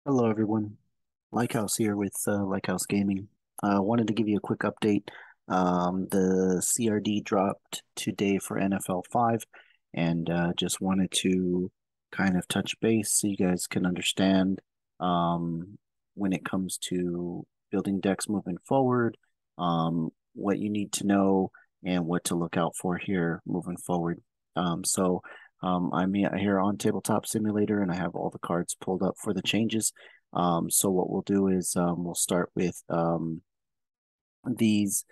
Hello, everyone. Likehouse here with Likehouse Gaming. Wanted to give you a quick update. The CRD dropped today for NFL 5, and just wanted to kind of touch base so you guys can understand when it comes to building decks moving forward, what you need to know, and what to look out for here moving forward. I'm here on Tabletop Simulator, and I have all the cards pulled up for the changes. So what we'll do is we'll start with these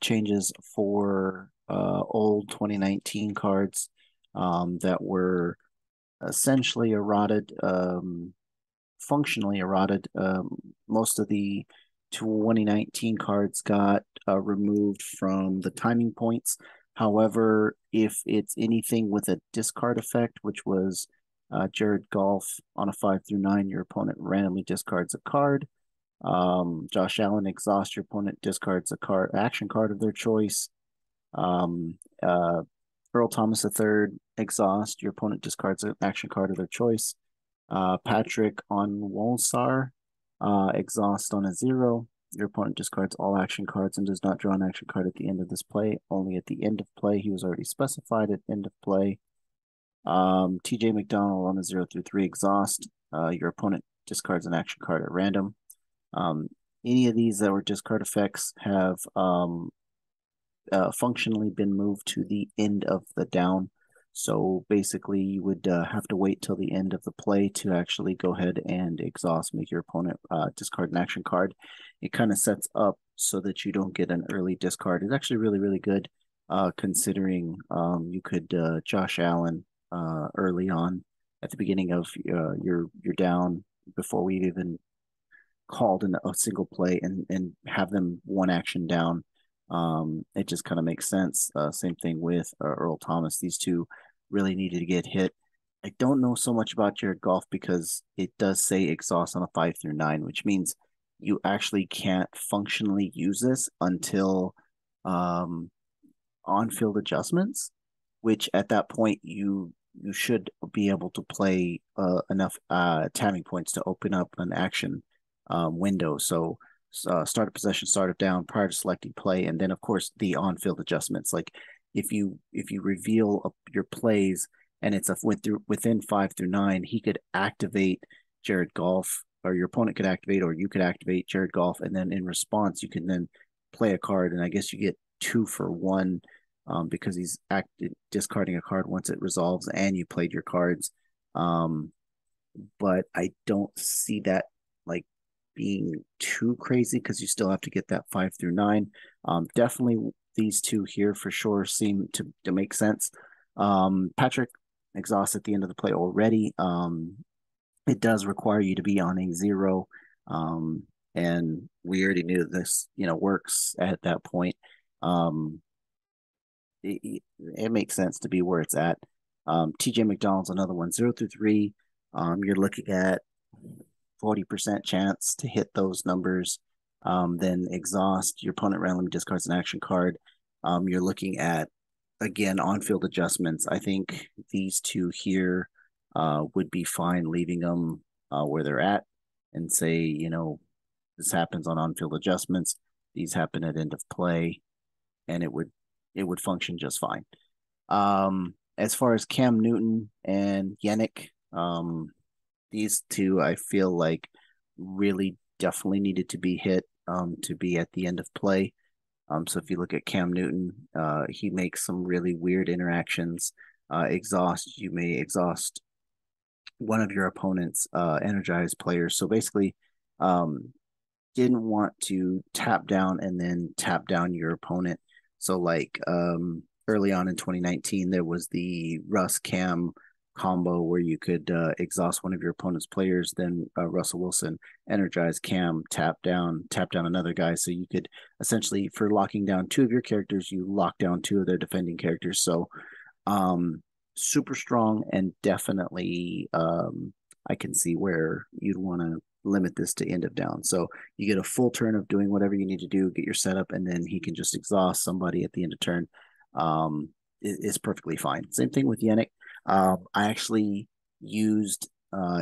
changes for old 2019 cards that were essentially eroded, functionally eroded. Most of the 2019 cards got removed from the timing points. However, if it's anything with a discard effect, which was Jared Golf on a 5 through 9, your opponent randomly discards a card. Josh Allen, exhaust, your opponent discards a card, action card of their choice. Um, uh, Earl Thomas III, exhaust, your opponent discards an action card of their choice. Patrick on Wolsar, exhaust on a 0. Your opponent discards all action cards and does not draw an action card at the end of this play. Only at the end of play. He was already specified at end of play. TJ McDonald on a 0 through 3 exhaust. Your opponent discards an action card at random. Um, any of these that were discard effects have functionally been moved to the end of the down. So basically, you would have to wait till the end of the play to actually go ahead and exhaust, make your opponent discard an action card. It kind of sets up so that you don't get an early discard. It's actually really, really good, considering you could Josh Allen early on at the beginning of your down before we even called in a single play and have them one action down. It just kind of makes sense. Same thing with Earl Thomas. These two really needed to get hit. I don't know so much about Jared Goff because it does say exhaust on a 5 through 9, which means you actually can't functionally use this until um, on-field adjustments, which at that point you should be able to play enough tabbing points to open up an action window. So start of possession, start of down prior to selecting play, and then of course the on-field adjustments. Like if you reveal your plays and it's within 5 through 9, he could activate Jared Golf, or your opponent could activate, or you could activate Jared Golf, and then in response you can then play a card, and I guess you get 2 for 1 because he's discarding a card once it resolves, and you played your cards. Um, but I don't see that like being too crazy because you still have to get that 5 through 9. Definitely these two here for sure seem to make sense. Patrick exhausts at the end of the play already. It does require you to be on a 0. And we already knew this, works at that point. Um, it makes sense to be where it's at. TJ McDonald's another one, 0 through 3. You're looking at 40% chance to hit those numbers. Then exhaust, your opponent randomly discards an action card. You're looking at, again, on field adjustments. I think these two here would be fine leaving them where they're at and say, this happens on field adjustments. These happen at end of play, and it would function just fine. As far as Cam Newton and Yannick, these two I feel like really definitely needed to be hit to be at the end of play. So if you look at Cam Newton, he makes some really weird interactions. Exhaust, you may exhaust one of your opponent's energized players. So basically, um, didn't want to tap down and then tap down your opponent. So like early on in 2019, there was the Russ Cam combo where you could exhaust one of your opponent's players, then Russell Wilson energize Cam, tap down another guy. So you could essentially, for locking down two of your characters, you lock down two of their defending characters. So super strong, and definitely I can see where you'd want to limit this to end of down. So you get a full turn of doing whatever you need to do, get your setup, and then he can just exhaust somebody at the end of turn. Is perfectly fine. Same thing with Yannick. I actually used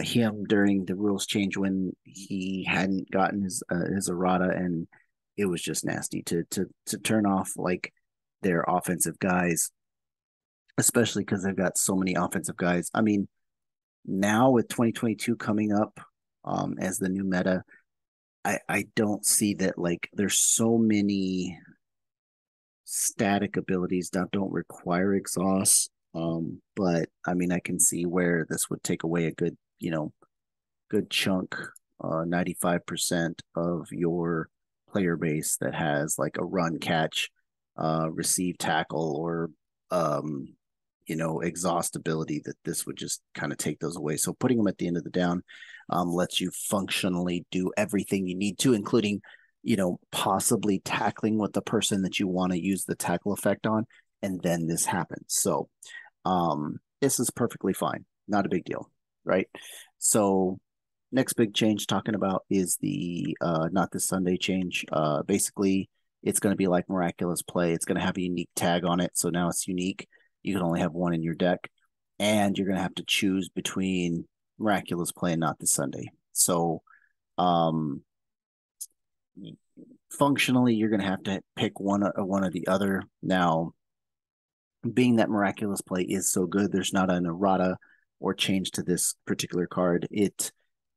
him during the rules change when he hadn't gotten his errata, and it was just nasty to turn off like their offensive guys, especially because they've got so many offensive guys. I mean, now with 2022 coming up as the new meta, I don't see that like there's so many static abilities that don't require exhaust. But I mean, I can see where this would take away a good, good chunk, 95% of your player base that has like a run catch, receive tackle, or exhaust ability, that this would just kind of take those away. So putting them at the end of the down lets you functionally do everything you need to, including, possibly tackling with the person that you want to use the tackle effect on. And then this happens. So this is perfectly fine. Not a big deal, right? So next big change talking about is the not this Sunday change. Basically, it's going to be like Miraculous Play. It's going to have a unique tag on it. So now it's unique. You can only have one in your deck, and you're going to have to choose between Miraculous Play and Not This Sunday. So functionally, you're going to have to pick one or the other. Now, being that Miraculous Play is so good, there's not an errata or change to this particular card. It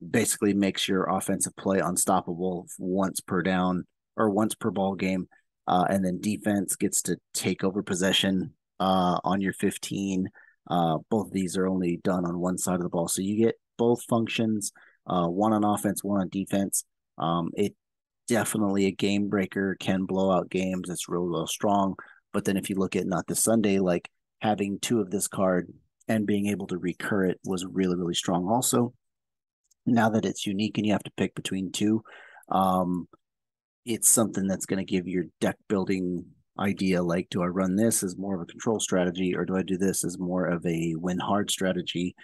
basically makes your offensive play unstoppable once per down or once per ball game, and then defense gets to take over possession on your 15. Both of these are only done on one side of the ball, so you get both functions, one on offense, one on defense. It definitely a game breaker, can blow out games. It's real strong. But then if you look at Not This Sunday, like having two of this card and being able to recur it was really, really strong. Also, now that it's unique and you have to pick between two, it's something that's going to give your deck building idea. Like, do I run this as more of a control strategy, or do I do this as more of a win hard strategy?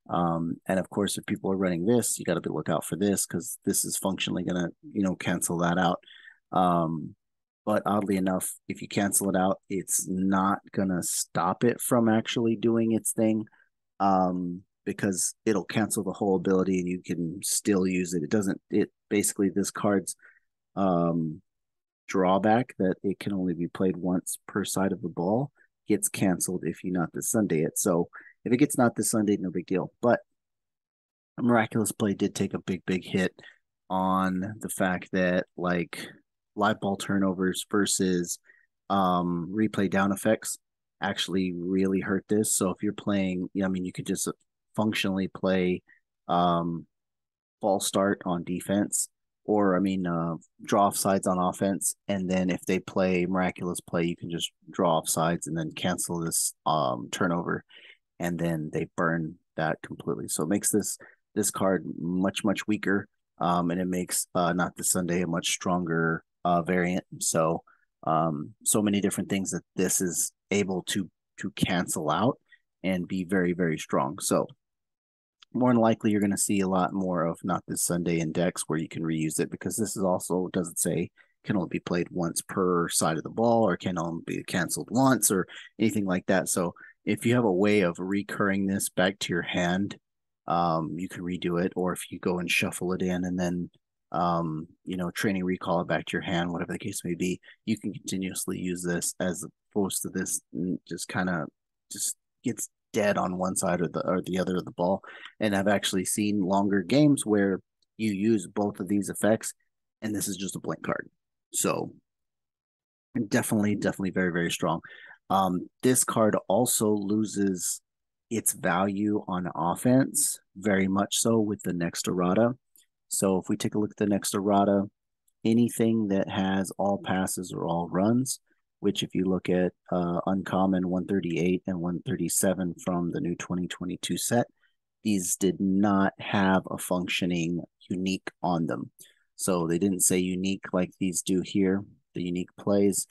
And of course, if people are running this, you got to look out for this, because this is functionally going to, cancel that out. But oddly enough, if you cancel it out, it's not going to stop it from actually doing its thing, because it'll cancel the whole ability and you can still use it. It basically, this card's drawback, that it can only be played once per side of the ball, gets canceled if you Not This Sunday it. So if it gets Not This Sunday, no big deal. But Miraculous Play did take a big hit on the fact that like live ball turnovers versus replay down effects actually really hurt this. So if you're playing, I mean, you could just functionally play ball start on defense, or I mean, draw off sides on offense, and then if they play Miraculous Play, you can just draw off sides and then cancel this turnover, and then they burn that completely. So it makes this card much weaker, and it makes Not This Sunday a much stronger variant. So so many different things that this is able to cancel out and be very strong. So more than likely, you're going to see a lot more of Not This Sunday in decks where you can reuse it, because this is also, doesn't say can only be played once per side of the ball, or can only be canceled once, or anything like that. So if you have a way of recurring this back to your hand, you can redo it. Or if you go and shuffle it in and then training recall it back to your hand, whatever the case may be, you can continuously use this, as opposed to this just kind of just gets dead on one side or the other of the ball. And I've actually seen longer games where you use both of these effects and this is just a blank card. So definitely very strong. This card also loses its value on offense, very much so, with the next errata. So if we take a look at the next errata, anything that has all passes or all runs, which if you look at Uncommon 138 and 137 from the new 2022 set, these did not have a functioning unique on them. So they didn't say unique like these do here, the unique plays.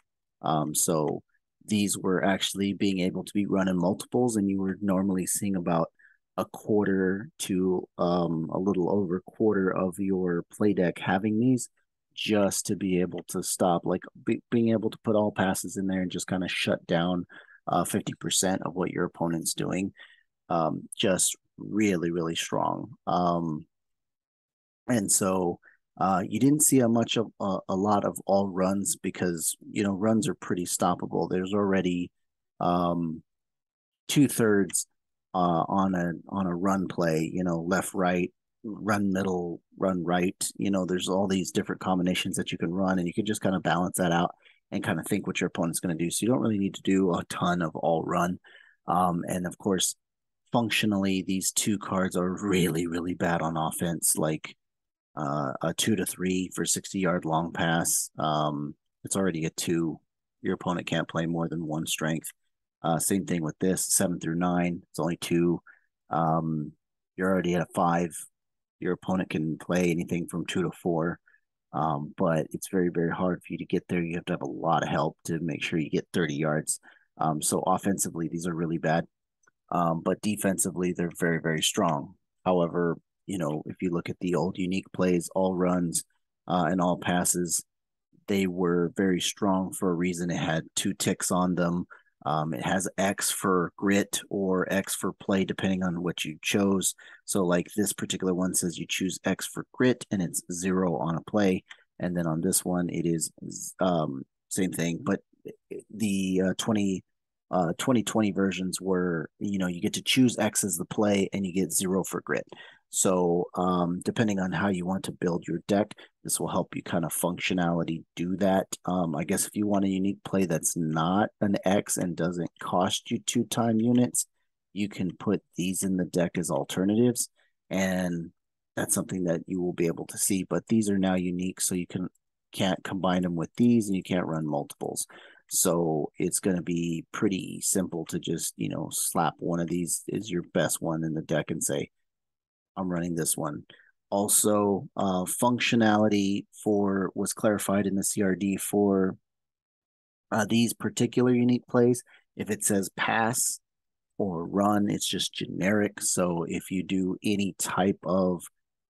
So these were actually being able to be run in multiples, and you were normally seeing about a quarter to a little over a quarter of your play deck having these, just to be able to stop, like being able to put all passes in there and just kind of shut down 50% of what your opponent's doing. Just really, really strong. And so you didn't see a lot of all runs because runs are pretty stoppable. There's already um, 2/3 on a run play. Left, right, run middle, run right. There's all these different combinations that you can run, and you can just kind of balance that out and kind of think what your opponent's going to do. So you don't really need to do a ton of all run. And of course, functionally, these two cards are really, really bad on offense. Like a 2 to 3 for 60-yard long pass. It's already a 2. Your opponent can't play more than 1 strength. Same thing with this 7 through 9. It's only 2. You're already at a 5. Your opponent can play anything from 2 to 4. But it's very, very hard for you to get there. You have to have a lot of help to make sure you get 30 yards. So offensively, these are really bad. But defensively, they're very, very strong. However, if you look at the old unique plays, all runs and all passes, they were very strong for a reason. It had 2 ticks on them. It has X for grit or X for play, depending on what you chose. So, like this particular one says you choose X for grit, and it's 0 on a play. And then on this one, it is same thing, but the 2020 versions were, you get to choose X as the play and you get 0 for grit. So depending on how you want to build your deck, this will help you kind of functionality do that. I guess if you want a unique play that's not an X and doesn't cost you 2 time units, you can put these in the deck as alternatives. And that's something that you will be able to see. But these are now unique, so you can't combine them with these and you can't run multiples. So it's going to be pretty simple to just, slap one of these as your best one in the deck and say, I'm running this one. Also, functionality was clarified in the CRD for these particular unique plays. If it says pass or run, it's just generic. So if you do any type of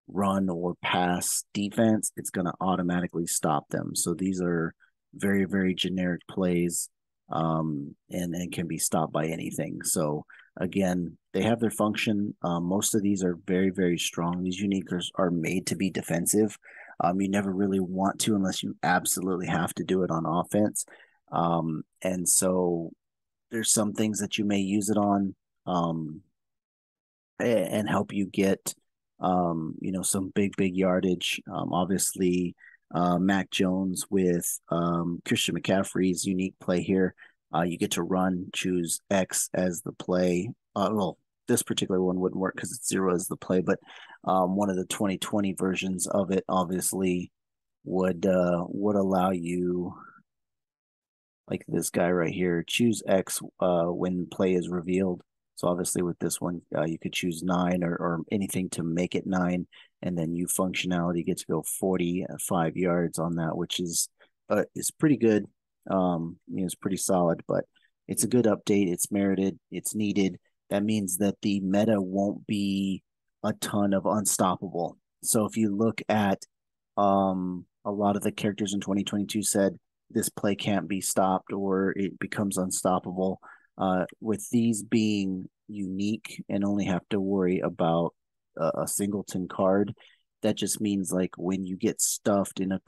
run or pass defense, it's going to automatically stop them. So these are very, very generic plays and can be stopped by anything. So again, they have their function. Most of these are very, very strong. These uniquers are made to be defensive. You never really want to unless you absolutely have to do it on offense. And so there's some things that you may use it on and help you get some big yardage. Obviously, Mac Jones with Christian McCaffrey's unique play here. You get to run, choose X as the play. Well, this particular one wouldn't work because it's 0 as the play, but one of the 2020 versions of it obviously would allow you, like this guy right here, choose X when play is revealed. So obviously with this one, you could choose 9 or anything to make it 9, and then you functionality get to go 45 yards on that, which is pretty good. It's pretty solid, but it's a good update. It's merited. It's needed. That means that the meta won't be a ton of unstoppable. So if you look at a lot of the characters in 2022 said this play can't be stopped or it becomes unstoppable. With these being unique and only have to worry about a singleton card, that just means like when you get stuffed in a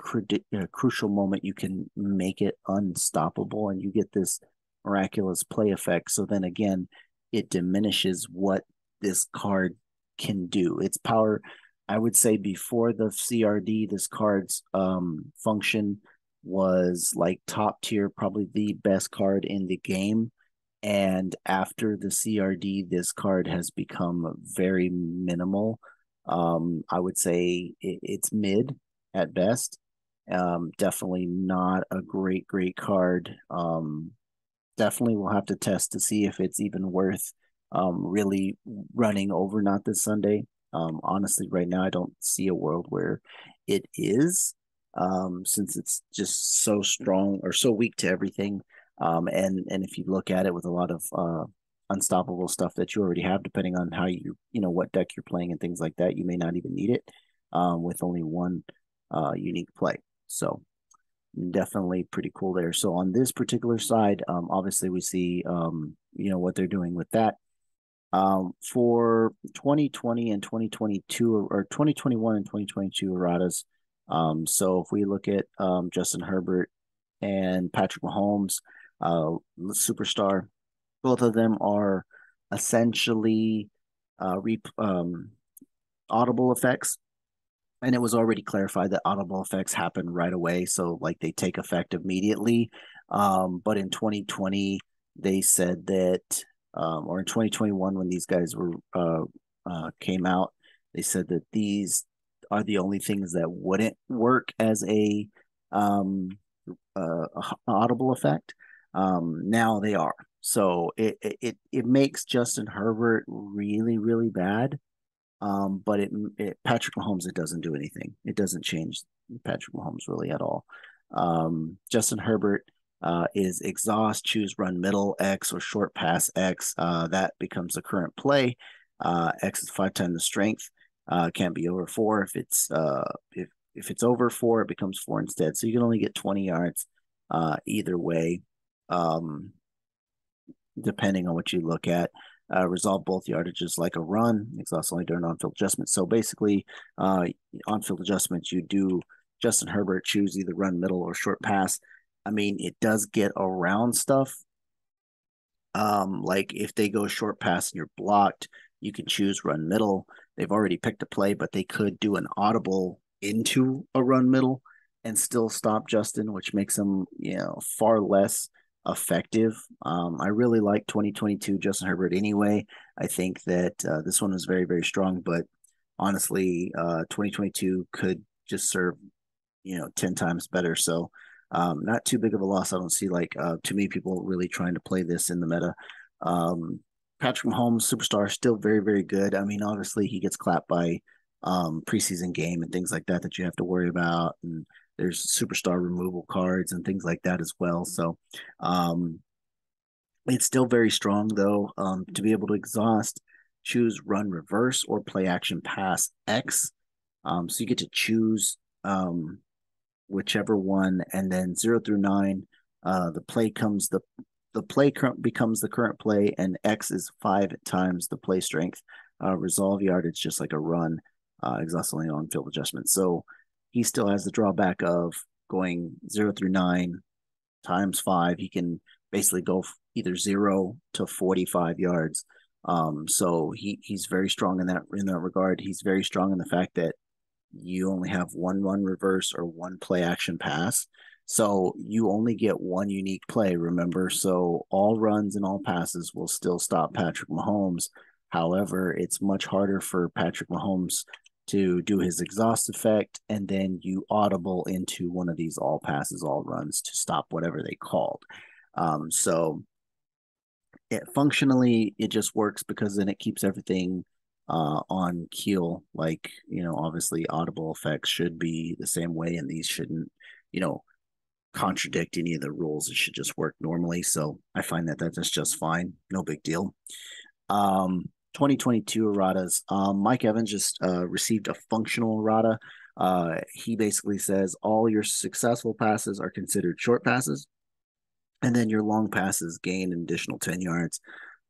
crucial moment, you can make it unstoppable and you get this miraculous play effect. So then again, it diminishes what this card can do. Its power, I would say before the CRD, this card's function was like top tier, probably the best card in the game. And after the CRD, this card has become very minimal. I would say it's mid at best. Definitely not a great card. Definitely we'll have to test to see if it's even worth really running over Not This Sunday. Honestly, right now, I don't see a world where it is, since it's just so strong or so weak to everything. And if you look at it with a lot of unstoppable stuff that you already have, depending on how what deck you're playing and things like that, you may not even need it with only one unique play. So definitely pretty cool there. So on this particular side, obviously we see what they're doing with that. For 2020 and 2022 or 2021 and 2022 erratas. So if we look at Justin Herbert and Patrick Mahomes, superstar, both of them are essentially audible effects. And it was already clarified that audible effects happen right away. So, like, they take effect immediately. But in 2020, they said that, or in 2021, when these guys were came out, they said that these are the only things that wouldn't work as a audible effect. Now they are. So it makes Justin Herbert really, really bad. But Patrick Mahomes, it doesn't do anything. It doesn't change Patrick Mahomes really at all. Justin Herbert is exhaust, choose run middle X or short pass X. That becomes the current play. X is 5 times the strength. Can't be over 4. If it's over 4, it becomes 4 instead. So you can only get 20 yards either way, depending on what you look at. Resolve both yardages like a run. Exhaust only during on-field adjustments. So basically, on-field adjustments, you do Justin Herbert choose either run middle or short pass. I mean, it does get around stuff. Like if they go short pass and you're blocked, you can choose run middle. They've already picked a play, but they could do an audible into a run middle and still stop Justin, which makes them, far less effective. I really like 2022 Justin Herbert anyway. I think that this one was very, very strong, but honestly, 2022 could just serve, 10 times better. So not too big of a loss. I don't see too many people really trying to play this in the meta. Patrick Mahomes, superstar, still very, very good. I mean, obviously he gets clapped by preseason game and things like that you have to worry about. And there's superstar removal cards and things like that as well. So it's still very strong though. To be able to exhaust, choose run reverse or play action pass X. So you get to choose whichever one, and then 0 through 9, the play becomes the current play, and X is 5 times the play strength. Resolve yardage just like a run. Exhaust only on field adjustment. So he still has the drawback of going 0 through 9 times 5. He can basically go either 0 to 45 yards. So he's very strong in that regard. He's very strong in the fact that you only have one run reverse or one play action pass. So you only get one unique play, remember? So all runs and all passes will still stop Patrick Mahomes. However, it's much harder for Patrick Mahomes to do his exhaust effect, and then you audible into one of these all passes, all runs to stop whatever they called. So functionally, it just works because then it keeps everything on keel. Like, obviously audible effects should be the same way, and these shouldn't, contradict any of the rules. It should just work normally. So I find that that's just fine. No big deal. 2022 erratas. Mike Evans just received a functional errata. He basically says all your successful passes are considered short passes, and then your long passes gain an additional 10 yards.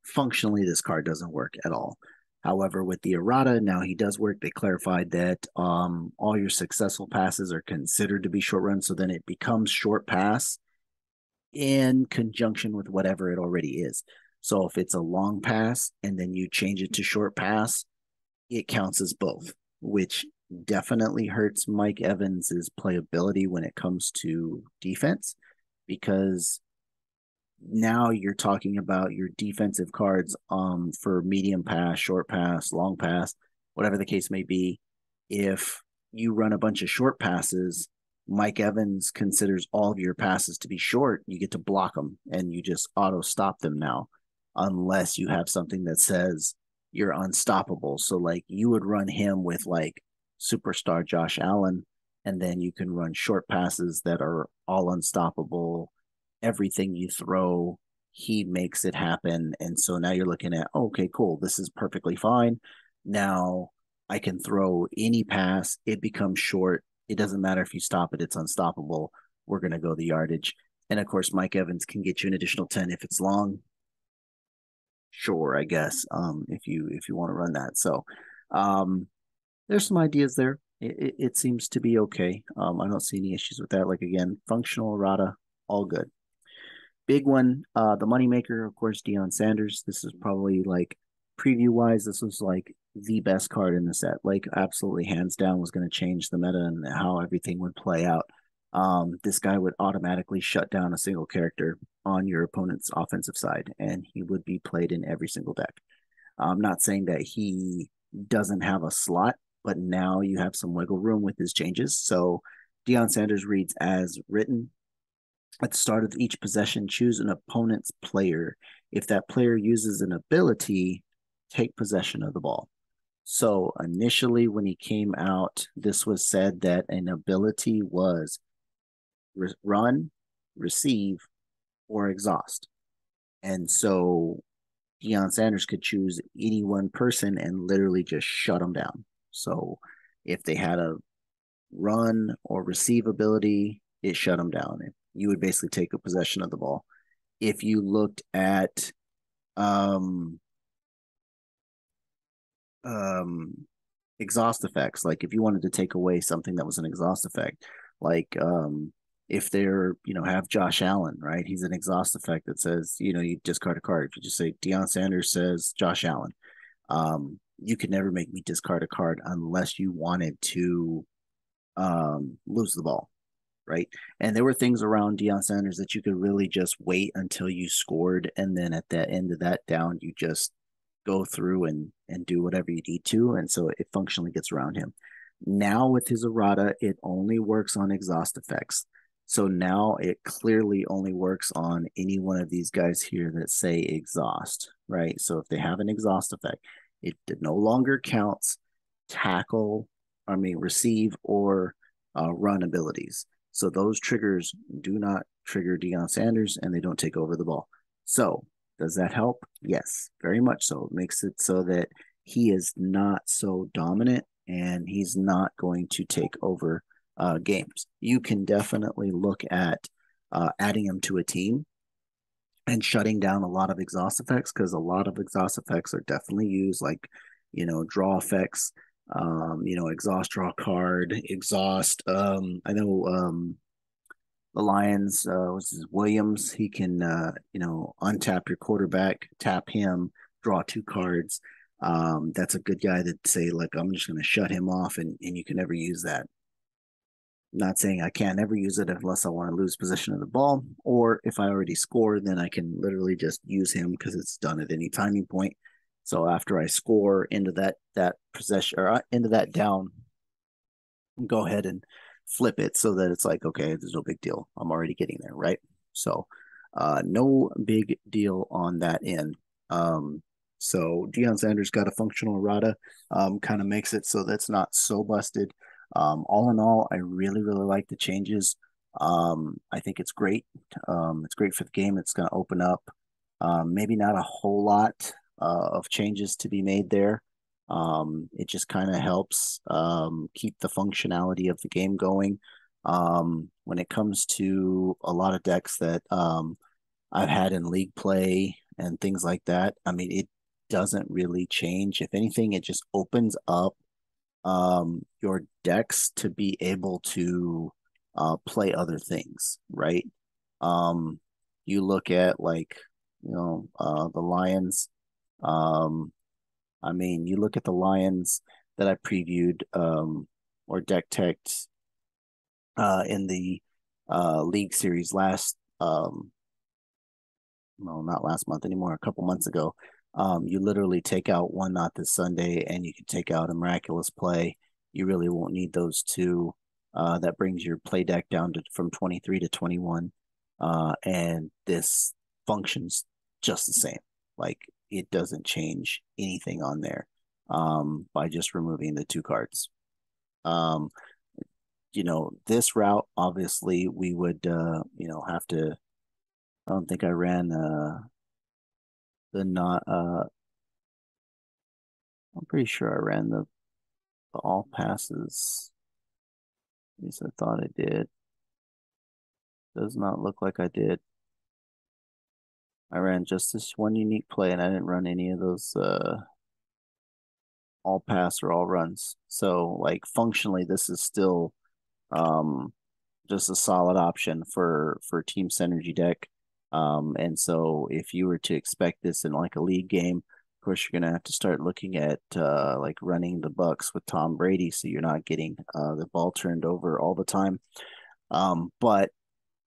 Functionally, this card doesn't work at all. However, with the errata, now he does work. They clarified that all your successful passes are considered to be short runs, so then it becomes short pass in conjunction with whatever it already is. So if it's a long pass and then you change it to short pass, it counts as both, which definitely hurts Mike Evans's playability when it comes to defense, because now you're talking about your defensive cards for medium pass, short pass, long pass, whatever the case may be. If you run a bunch of short passes, Mike Evans considers all of your passes to be short. You get to block them and you just auto stop them now, unless you have something that says you're unstoppable. So like you would run him with like superstar Josh Allen, and then you can run short passes that are all unstoppable. Everything you throw, he makes it happen. And so now you're looking at, okay, cool, this is perfectly fine. Now I can throw any pass, it becomes short. It doesn't matter if you stop it, it's unstoppable. We're going to go the yardage. And of course, Mike Evans can get you an additional 10 if it's long. sure, I guess, if you want to run that. So, um, there's some ideas there. It seems to be okay. I don't see any issues with that. Like again, functional errata, all good. Big one, the moneymaker, of course, Deion Sanders. This is probably like preview wise, this was like the best card in the set. Like absolutely hands down was going to change the meta and how everything would play out. This guy would automatically shut down a single character on your opponent's offensive side, and he would be played in every single deck. I'm not saying that he doesn't have a slot, but now you have some wiggle room with his changes. So Deion Sanders reads as written. At the start of each possession, choose an opponent's player. If that player uses an ability, take possession of the ball. So initially, when he came out, this was said that an ability was run, receive, or exhaust. And so Deion Sanders could choose any one person and literally just shut them down. So if they had a run or receive ability, it shut them down. You would basically take a possession of the ball. If you looked at um, um, exhaust effects, like if you wanted to take away something that was an exhaust effect, like if they're, have Josh Allen, right? He's an exhaust effect that says, you discard a card. If you just say Deion Sanders says Josh Allen, you could never make me discard a card unless you wanted to lose the ball, right? And there were things around Deion Sanders that you could really just wait until you scored, and then at the end of that down, you just go through and do whatever you need to, and so it functionally gets around him. Now with his errata, it only works on exhaust effects. So now it clearly only works on any one of these guys here that say exhaust, right? So if they have an exhaust effect, it no longer counts tackle, receive or run abilities. So those triggers do not trigger Deion Sanders and they don't take over the ball. So does that help? Yes, very much so. It makes it so that he is not so dominant and he's not going to take over games. You can definitely look at adding him to a team and shutting down a lot of exhaust effects, because a lot of exhaust effects are definitely used, like, draw effects, exhaust, draw card, exhaust. I know the Lions, was this Williams. He can, untap your quarterback, tap him, draw two cards. That's a good guy that say, like, I'm just going to shut him off, and you can never use that. Not saying I can't ever use it unless I want to lose possession of the ball, or if I already score, then I can literally just use him because it's done at any timing point. So after I score into that possession or into that down, go ahead and flip it so that it's like, okay, there's no big deal. I'm already getting there, right? So no big deal on that end. So Deion Sanders got a functional errata, kind of makes it so that's not so busted. All in all, I really, really like the changes. I think it's great. It's great for the game. It's going to open up maybe not a whole lot of changes to be made there. It just kind of helps keep the functionality of the game going. When it comes to a lot of decks that I've had in league play and things like that, I mean, it doesn't really change. If anything, it just opens up your decks to be able to play other things, right? Um, you look at like, the Lions. Um, you look at the Lions that I previewed or deck teched in the league series last well, not last month anymore, a couple months ago. You literally take out one not this Sunday and you can take out a miraculous play. You really won't need those two. That brings your play deck down to from 23 to 21. And this functions just the same. Like it doesn't change anything on there by just removing the two cards. Um, this route, obviously, we would, have to. I don't think I ran the not. I'm pretty sure I ran the all passes. At least I thought I did. Does not look like I did. I ran just this one unique play, and I didn't run any of those all pass or all runs. So like functionally, this is still um just a solid option for Team Synergy deck. And so if you were to expect this in like a league game, of course you're gonna have to start looking at like running the Bucks with Tom Brady, so you're not getting the ball turned over all the time. But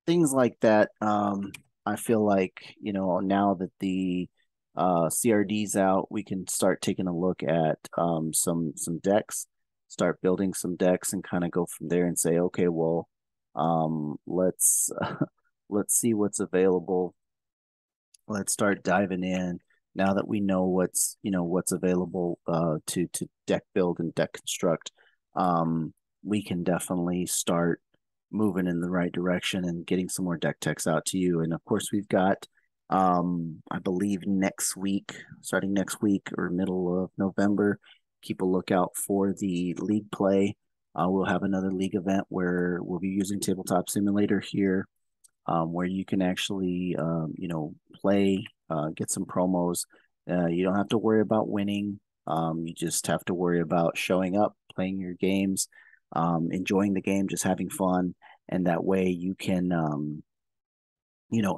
things like that, I feel like now that the CRD's out, we can start taking a look at some decks, start building some decks, and kind of go from there and say, okay, well, let's let's see what's available. Let's start diving in now that we know what's available to deck build and deck construct. We can definitely start moving in the right direction and getting some more deck techs out to you. And of course, we've got I believe starting next week or middle of November, keep a lookout for the league play. We'll have another league event where we'll be using Tabletop Simulator here, where you can actually, play, get some promos. You don't have to worry about winning. You just have to worry about showing up, playing your games, enjoying the game, just having fun. And that way you can,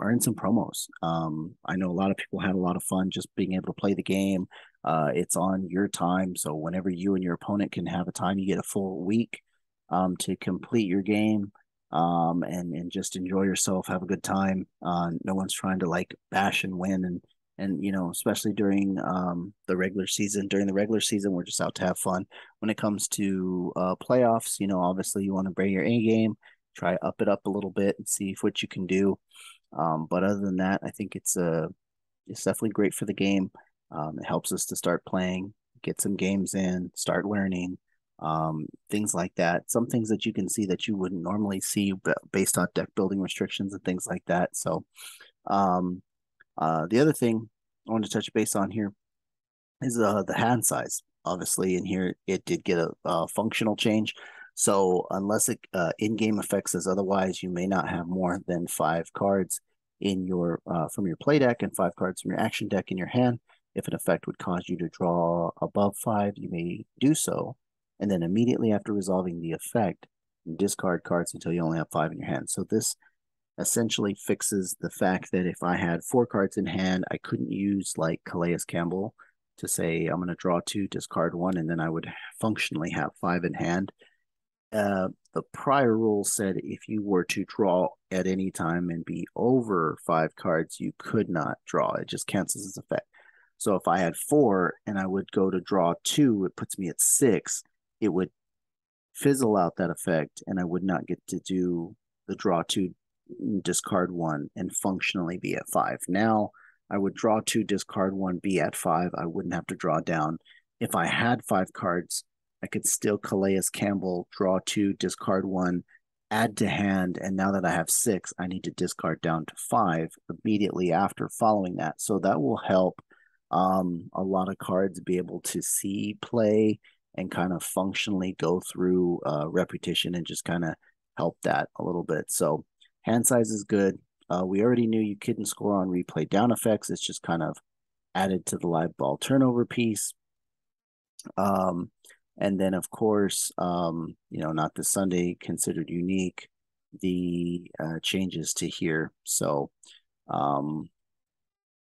earn some promos. I know a lot of people had a lot of fun just being able to play the game. It's on your time. So whenever you and your opponent can have a time, you get a full week to complete your game, and just enjoy yourself, have a good time. No one's trying to like bash and win, and especially during the regular season. During the regular season, we're just out to have fun. When it comes to playoffs, obviously you want to bring your A game, try up it up a little bit and see what you can do. But other than that, I think it's definitely great for the game. It helps us to start playing, get some games in, start learning, things like that. Some things that you can see that you wouldn't normally see based on deck building restrictions and things like that. So, um, the other thing I want to touch base on here is the hand size. Obviously, in here it did get a functional change. So unless it in-game effect says otherwise, you may not have more than 5 cards in your from your play deck and 5 cards from your action deck in your hand. If an effect would cause you to draw above 5, you may do so, and then immediately after resolving the effect, discard cards until you only have 5 in your hand. So this essentially fixes the fact that if I had 4 cards in hand, I couldn't use like Calais Campbell to say I'm going to draw 2, discard 1, and then I would functionally have 5 in hand. The prior rule said if you were to draw at any time and be over 5 cards, you could not draw. It just cancels its effect. So if I had 4 and I would go to draw 2, it puts me at 6. It would fizzle out that effect, and I would not get to do the draw 2, discard 1, and functionally be at 5. Now I would draw 2, discard 1, be at 5. I wouldn't have to draw down. If I had 5 cards, I could still Calais Campbell, draw 2, discard 1, add to hand, and now that I have 6, I need to discard down to 5 immediately after following that. So that will help a lot of cards be able to see play and kind of functionally go through repetition and just kind of help that a little bit. So hand size is good. We already knew you couldn't score on replay down effects. It's just kind of added to the live ball turnover piece. And then, of course, not this Sunday considered unique, the changes to here. So,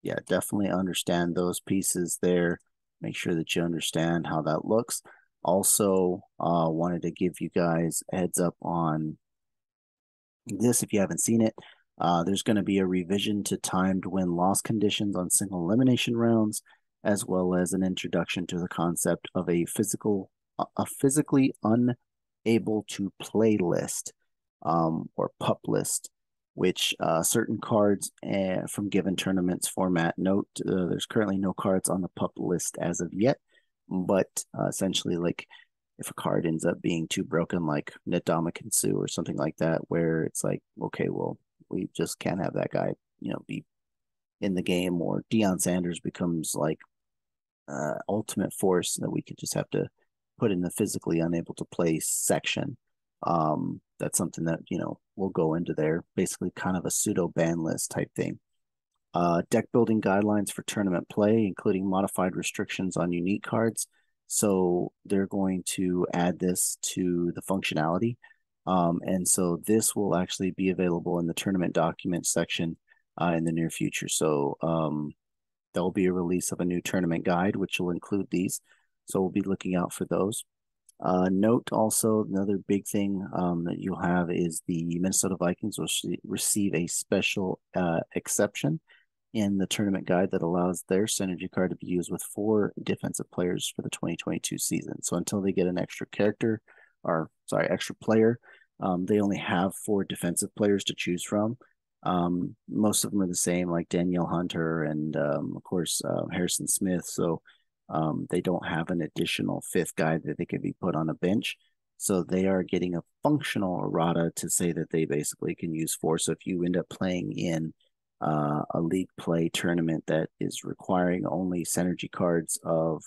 yeah, definitely understand those pieces there. Make sure that you understand how that looks. Also, wanted to give you guys a heads up on this if you haven't seen it. There's going to be a revision to timed win-loss conditions on single elimination rounds, as well as an introduction to the concept of a physically unable to play list, or pup list, which certain cards from given tournaments format. Note, there's currently no cards on the pup list as of yet, but essentially, like, if a card ends up being too broken, like Ndamukong Suh or something like that, where it's like, okay, well, we just can't have that guy, be in the game, or Deion Sanders becomes like ultimate force that we could just have to put in the physically unable to play section. That's something that, we'll go into there, basically kind of a pseudo ban list type thing. Deck building guidelines for tournament play, including modified restrictions on unique cards. So they're going to add this to the functionality. And so this will actually be available in the tournament documents section in the near future. So there'll be a release of a new tournament guide, which will include these. So we'll be looking out for those. Note also, another big thing that you'll have is the Minnesota Vikings will receive a special exception in the tournament guide that allows their synergy card to be used with 4 defensive players for the 2022 season. So until they get an extra character, or sorry, extra player, they only have 4 defensive players to choose from. Most of them are the same, like Danielle Hunter and of course Harrison Smith. So they don't have an additional 5th guy that they could be put on a bench. So they are getting a functional errata to say that they basically can use 4. So if you end up playing in a league play tournament that is requiring only synergy cards of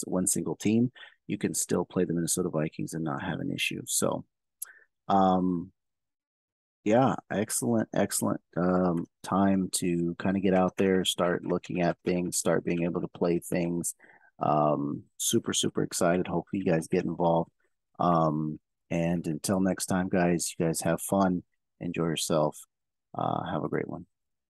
one single team, you can still play the Minnesota Vikings and not have an issue. So, yeah, excellent time to kind of get out there, start looking at things, start being able to play things. Super excited. Hopefully you guys get involved. And until next time, guys, you guys have fun, enjoy yourself. Have a great one.